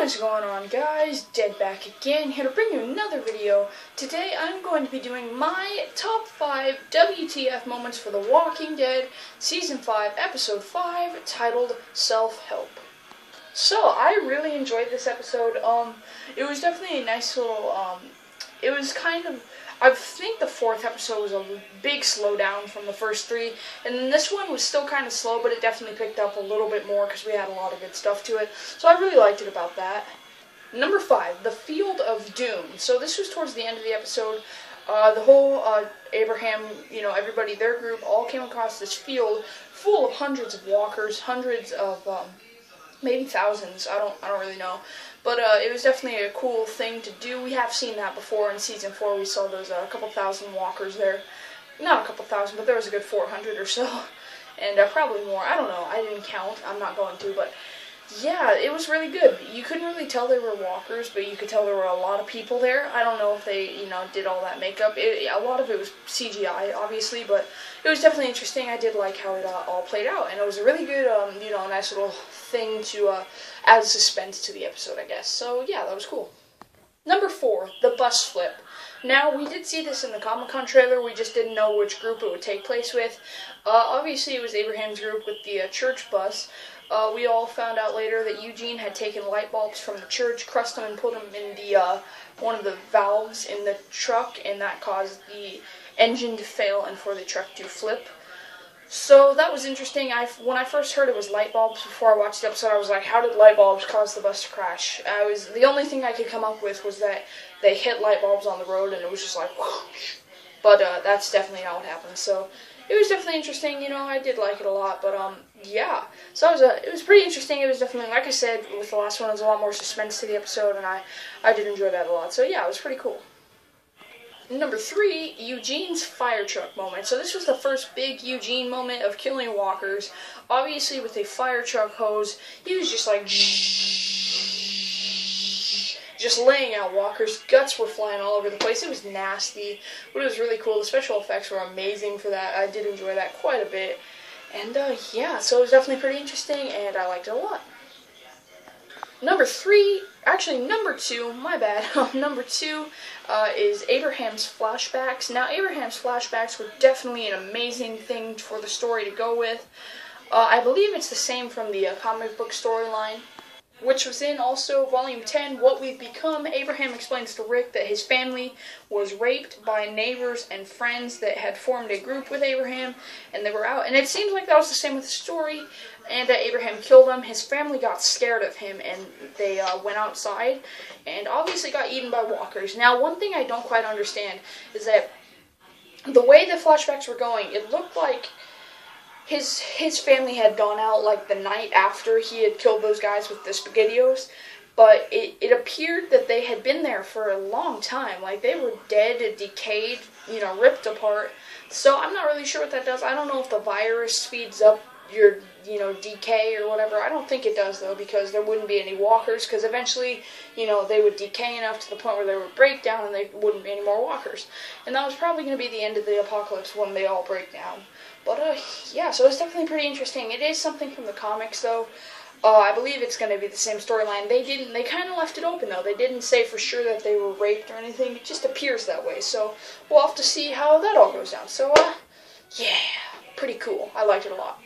What is going on, guys? Dead back again, here to bring you another video. Today I'm going to be doing my top 5 WTF moments for The Walking Dead Season 5, Episode 5, titled Self-Help. So, I really enjoyed this episode. It was definitely a nice little, it was kind of, I think the 4th episode was a big slowdown from the first 3, and then this one was still kind of slow, but it definitely picked up a little bit more because we had a lot of good stuff to it, so I really liked it about that. Number 5, the Field of Doom. So this was towards the end of the episode. The whole Abraham, everybody, their group, all came across this field full of hundreds of walkers, hundreds of, maybe thousands, I don't really know. But it was definitely a cool thing to do. We have seen that before in Season 4. We saw those a couple thousand walkers there. Not a couple thousand, but there was a good 400 or so. And probably more. I don't know. I didn't count. I'm not going to. But yeah, it was really good. You couldn't really tell they were walkers, but you could tell there were a lot of people there. I don't know if they, did all that makeup. A lot of it was CGI, obviously, but it was definitely interesting. I did like how it all played out, and it was a really good, nice little thing to add suspense to the episode, I guess. So yeah, that was cool. Number 4, the bus flip. Now, we did see this in the Comic-Con trailer, we just didn't know which group it would take place with. Obviously, it was Abraham's group with the church bus. We all found out later that Eugene had taken light bulbs from the church, crushed them, and put them in the one of the valves in the truck, and that caused the engine to fail and for the truck to flip. So that was interesting. When I first heard it was light bulbs before I watched the episode, I was like, how did light bulbs cause the bus to crash? The only thing I could come up with was that they hit light bulbs on the road and it was just like, whoosh. But that's definitely not what happened. So it was definitely interesting. I did like it a lot. But yeah. So it was pretty interesting. It was definitely, like I said, with the last one, there was a lot more suspense to the episode, and I did enjoy that a lot. So yeah, it was pretty cool. Number 3, Eugene's fire truck moment. So this was the first big Eugene moment of killing walkers. Obviously, with a fire truck hose, he was just like, just laying out walkers. Guts were flying all over the place. It was nasty, but it was really cool. The special effects were amazing for that. I did enjoy that quite a bit. And yeah, so it was definitely pretty interesting, and I liked it a lot. Number 2, my bad. Number 2 is Abraham's flashbacks. Now, Abraham's flashbacks were definitely an amazing thing for the story to go with. I believe it's the same from the comic book storyline, which was in also Volume 10, What We've Become. Abraham explains to Rick that his family was raped by neighbors and friends that had formed a group with Abraham, and they were out. And it seems like that was the same with the story, and that Abraham killed them. His family got scared of him, and they went outside, and obviously got eaten by walkers. Now, one thing I don't quite understand is that the way the flashbacks were going, it looked like his family had gone out like the night after he had killed those guys with the SpaghettiOs, but it appeared that they had been there for a long time. Like, they were dead, decayed, ripped apart. So I'm not really sure what that does. I don't know if the virus speeds up your, decay or whatever. I don't think it does, though, because there wouldn't be any walkers, because eventually, they would decay enough to the point where they would break down and there wouldn't be any more walkers. And that was probably going to be the end of the apocalypse when they all break down. But, yeah, so it's definitely pretty interesting. It is something from the comics, though. I believe it's going to be the same storyline. They kind of left it open, though. They didn't say for sure that they were raped or anything. It just appears that way. So, we'll have to see how that all goes down. So, yeah, pretty cool. I liked it a lot.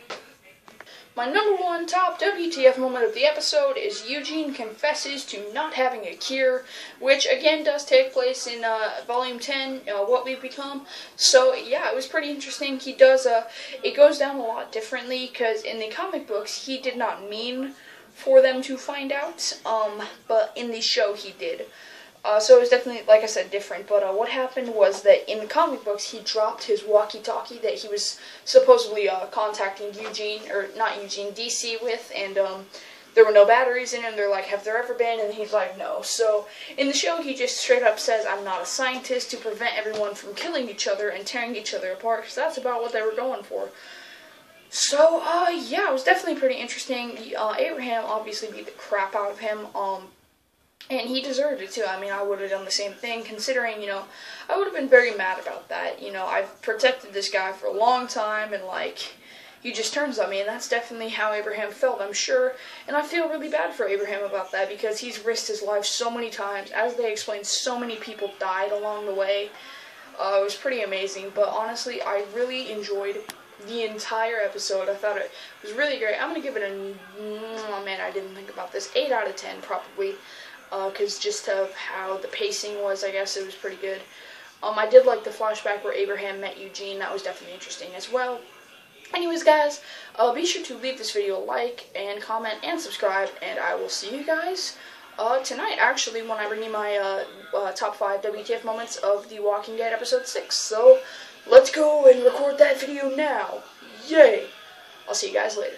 My number 1 top WTF moment of the episode is Eugene confesses to not having a cure, which again does take place in Volume 10, What We've Become. So yeah, it was pretty interesting. He does, it goes down a lot differently, because in the comic books he did not mean for them to find out, but in the show he did. So it was definitely, like I said, different, but what happened was that in the comic books, he dropped his walkie-talkie that he was supposedly contacting DC with, and there were no batteries in it, and they're like, have there ever been? And he's like, no. So in the show, he just straight up says, I'm not a scientist, to prevent everyone from killing each other and tearing each other apart, because that's about what they were going for. So, yeah, it was definitely pretty interesting. Abraham obviously beat the crap out of him, and he deserved it too. I mean, I would have done the same thing, considering, I would have been very mad about that. I've protected this guy for a long time, and, like, he just turns on me, and that's definitely how Abraham felt, I'm sure. And I feel really bad for Abraham about that, because he's risked his life so many times. As they explained, so many people died along the way. It was pretty amazing, but honestly, I really enjoyed the entire episode. I thought it was really great. I'm going to give it a, oh man, I didn't think about this, 8 out of 10 probably, because just of how the pacing was, I guess it was pretty good. I did like the flashback where Abraham met Eugene. That was definitely interesting as well. Anyways, guys, be sure to leave this video a like and comment and subscribe, and I will see you guys tonight, actually, when I bring you my top 5 WTF moments of The Walking Dead episode 6. So let's go and record that video now. Yay! I'll see you guys later.